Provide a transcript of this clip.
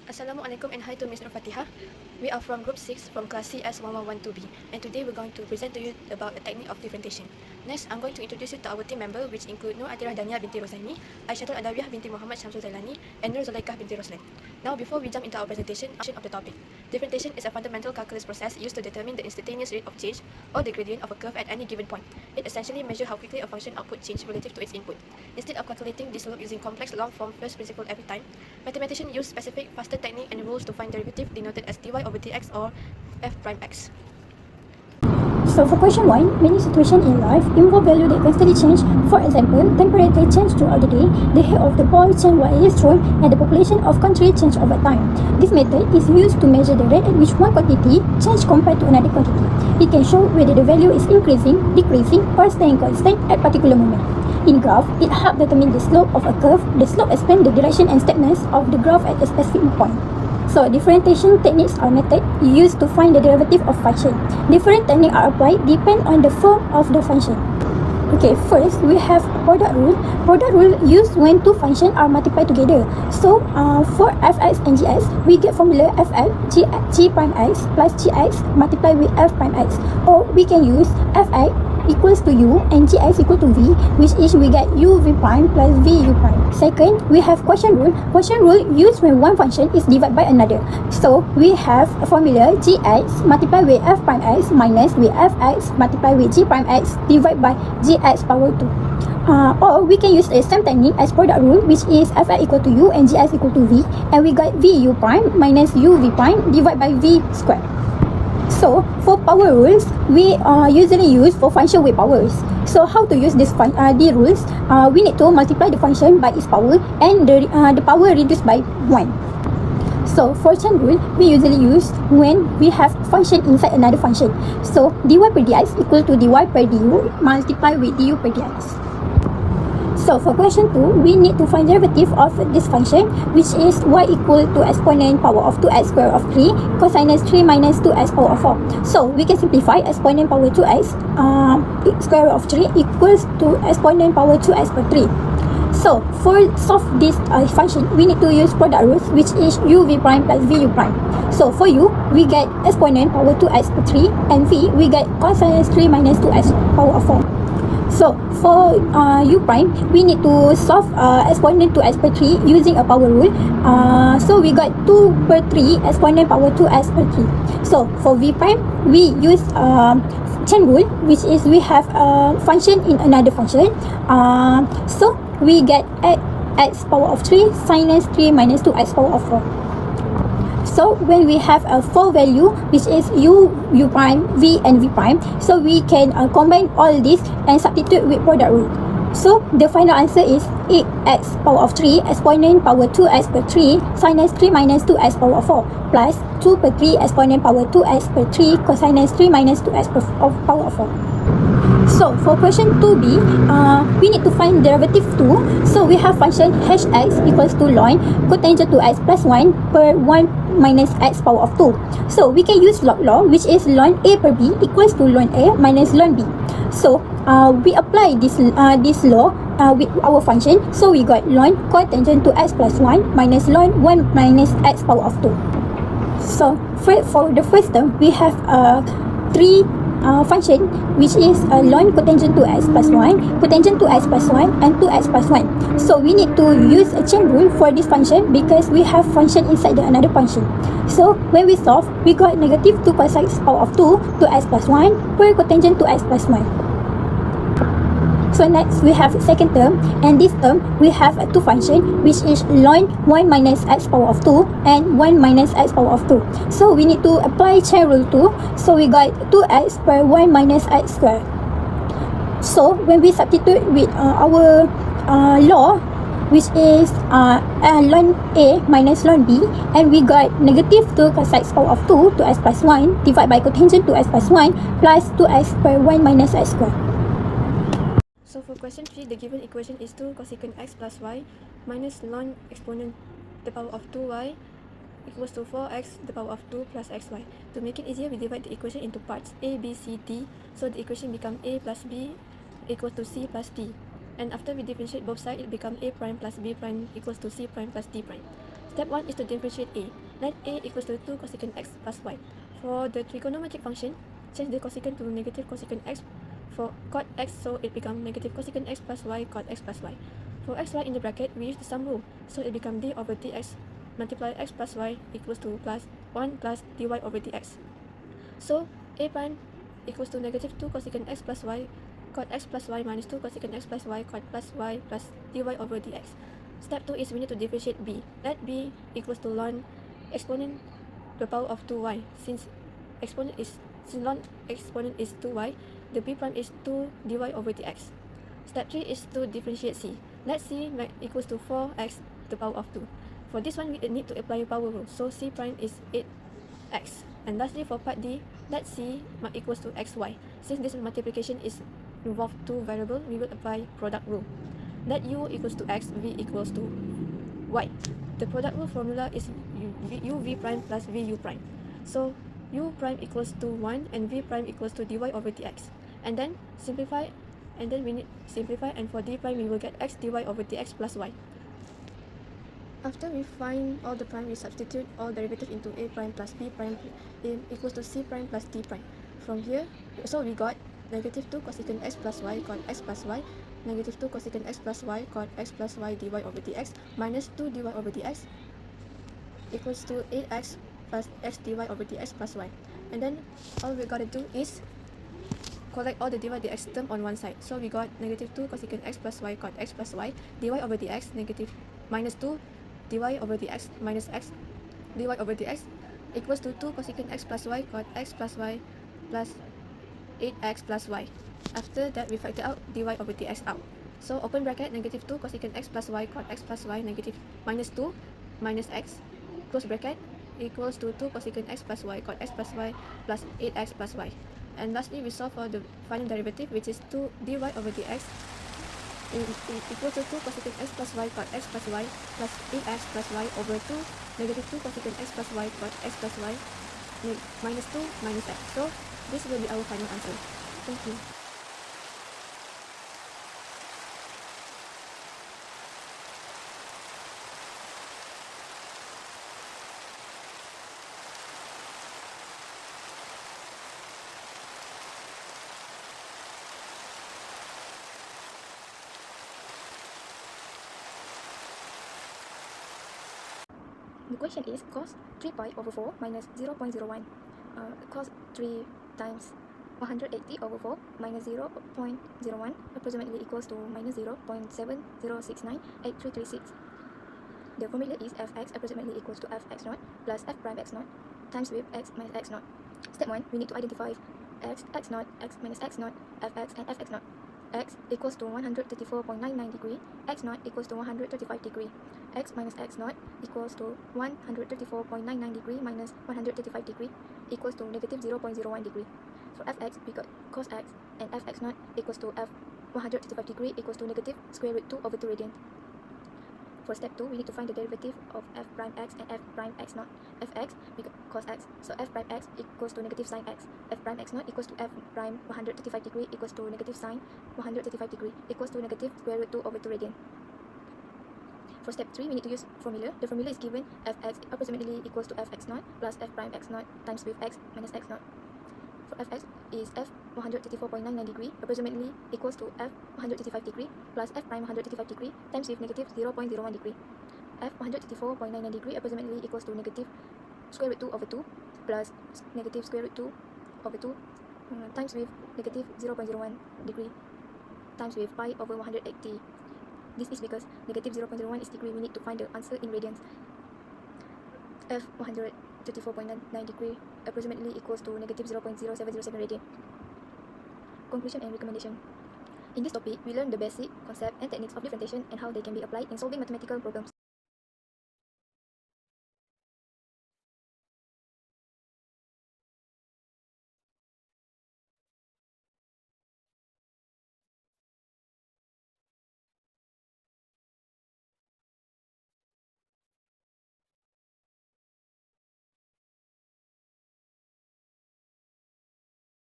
Assalamualaikum and hi to Ms. Nur Fatihah. We are from Group 6 from Class CS1112B, and today we're going to present to you about a technique of differentiation. Next, I'm going to introduce you to our team member, which include Nur Atirah Dania binti Rosaini, aisyatul.a binti Muhammad Syamsul Zailani, and Nur Zulaikah binti Roslan. Now, before we jump into our presentation of the topic, differentiation is a fundamental calculus process used to determine the instantaneous rate of change or the gradient of a curve at any given point. It essentially measures how quickly a function output changes relative to its input. Instead of calculating this slope using complex long-form first principle every time, mathematicians use specific faster technique and rules to find derivative denoted as dy over dx or f prime x. So for question 1, many situations in life involve value that constantly change. For example, temperature change throughout the day, the height of the ball change while it is thrown, and the population of country change over time. This method is used to measure the rate at which one quantity change compared to another quantity. It can show whether the value is increasing, decreasing, or staying constant at particular moment. In graph, it helps determine the slope of a curve. The slope explains the direction and steepness of the graph at a specific point. So, differentiation techniques are methods used to find the derivative of function. Different techniques are applied depend on the form of the function. Okay, first we have product rule. Product rule used when two functions are multiplied together. So, for fx and gx, we get formula fx g prime x plus gx multiplied with f prime x. Or we can use fx equals to u and gx equal to v, which is we get u v prime plus v u prime. Second, we have quotient rule. Quotient rule used when one function is divided by another. So we have a formula gx multiplied with f prime x minus with fx multiplied with g prime x divided by gx power 2. Or we can use the same technique as product rule, which is fx equal to u and gx equal to v, and we got v u prime minus u v prime divided by v squared. So, for power rules, we usually use for function with powers. So, how to use these rules? We need to multiply the function by its power and the power reduced by 1. So, for chain rule, we usually use when we have function inside another function. So, dy per dx equal to dy per du multiplied with du per dx. So for question 2, we need to find derivative of this function, which is y equal to exponent power of 2x square of 3 cosinus 3 minus 2x power of 4. So we can simplify exponent power 2x square of 3 equals to exponent power 2x per 3. So for solve this function, we need to use product rules, which is u v prime plus v u prime. So for u, we get exponent power 2x per 3, and v, we get cosinus 3 minus 2x power of 4. So, for u prime, we need to solve exponent 2x per 3 using a power rule. So, we got 2 per 3 exponent power 2x per 3. So, for v prime, we use chain rule, which is we have a function in another function. So, we get x power of 3 sinus 3 minus 2x power of 4. So when we have a 4 value, which is u prime, v and v prime, so we can combine all this and substitute with product rule. So the final answer is 8x power of 3 exponent power 2x per 3 sinus 3 minus 2x power 4 plus 2 per 3 exponent power 2x per 3 cosinus 3 minus 2x power 4. So for question 2b, we need to find derivative 2. So we have function hx equals to ln cotangent to x plus 1 per 1 minus x power of 2. So we can use log law, which is ln a per b equals to ln a minus ln b. So we apply this law with our function. So we got ln cotangent to x plus 1 minus ln 1 minus x power of 2. So for the first term, we have 3 function, which is ln cotangent to x plus 1, cotangent to x plus 1, and 2x plus 1. So we need to use a chain rule for this function because we have function inside the another function. So when we solve, we got negative 2 cos x power of 2 to x plus 1 per cotangent to x plus 1. So next we have second term, and this term we have two function, which is ln 1 minus x power of 2 and 1 minus x power of 2. So we need to apply chain rule 2. So we got 2x per 1 minus x square. So when we substitute with our law, which is ln a minus ln b, and we got negative 2 cos x power of 2 to x plus 1 divided by cotangent to x plus 1 plus 2x per 1 minus x square. So for question 3, the given equation is 2 cosecant x plus y minus ln exponent the power of 2y equals to 4x the power of 2 plus xy. To make it easier, we divide the equation into parts a, b, c, d. So the equation becomes a plus b equals to c plus d. And after we differentiate both sides, it becomes a prime plus b prime equals to c prime plus d prime. Step 1 is to differentiate a. Let a equals to 2 cosecant x plus y. For the trigonometric function, change the cosecant to negative cosecant x for cot x, so it becomes negative cosecant x plus y cot x plus y. For xy in the bracket, we use the sum rule, so it becomes d over dx multiply x plus y equals to plus 1 plus dy over dx. So a prime equals to negative 2 cosecant x plus y cot x plus y minus 2 cosecant x plus y cot plus y plus dy over dx. Step 2 is we need to differentiate b. Let b equals to ln exponent the power of 2y. Since ln exponent is 2y, the b prime is 2 dy over dx. Step 3 is to differentiate c. Let c equals to 4x to the power of 2. For this one, we need to apply power rule, so c prime is 8x. And lastly, for part D, let c equals to xy. Since this multiplication is involve two variables, we will apply product rule. Let u equals to x, v equals to y. The product rule formula is uv prime plus vu prime. So u prime equals to 1 and v prime equals to dy over dx. And then simplify, and then we need simplify, and for d prime we will get x dy over dx plus y. After we find all the prime, we substitute all derivative into a prime plus b prime equals to c prime plus d prime. From here, so we got negative 2 cosecant x plus y cot x plus y, negative 2 cosecant x plus y cot x plus y dy over dx minus 2 dy over dx equals to 8x plus x dy over dx plus y. And then all we gotta do is collect all the dy dx term on one side. So we got negative 2 cosecant x plus y cot x plus y dy over dx negative minus 2 dy over dx minus x dy over dx equals to 2 cosecant x plus y cot x plus y plus 8x plus y. After that, we factor out dy over dx out. So open bracket, negative 2 cosecant x plus y cot x plus y negative minus 2 minus x close bracket equals to 2 cosecant x plus y cot x plus y plus 8x plus y. And lastly, we solve for the final derivative, which is 2 dy over dx equals to 2 cosecant x plus y cot x plus y plus 8x plus y over 2 negative 2 cosecant x plus y cot x plus y minus 2 minus x. So this will be our final answer. Thank you. The question is cos 3 pi over 4 minus 0.01. Cos 3 times 180 over 4 minus 0.01 approximately equals to minus 0.70698336. The formula is fx approximately equals to fx naught plus f prime x naught times with x minus x naught. Step 1, we need to identify x naught, x minus x naught, fx and fx naught. X equals to 134.99 degree, x naught equals to 135 degree, x minus x naught equals to 134.99 degree minus 135 degree equals to negative 0.01 degree. For fx, we got cos x, and fx naught equals to f 135 degree equals to negative square root 2 over 2 radian. For step 2, we need to find the derivative of f prime x and f prime x naught. Fx, we got cos x, so f prime x equals to negative sine x. F prime x naught equals to f prime 135 degree equals to negative sine 135 degree equals to negative square root 2 over 2 radian. For step 3, we need to use formula. The formula is given fx approximately equals to fx naught plus f prime x naught times with x minus x naught. For fx is f 134.99 degree approximately equals to f 135 degree plus f prime 135 degree times with negative 0.01 degree. F 134.99 degree approximately equals to negative square root 2 over 2 plus negative square root 2 over 2 times with negative 0.01 degree times with pi over 180. This is because negative 0.01 is degree. We need to find the answer in radians. F 134.99 degree approximately equals to negative 0.0707 radian. Conclusion and recommendation. In this topic, we learned the basic concept and techniques of differentiation and how they can be applied in solving mathematical problems.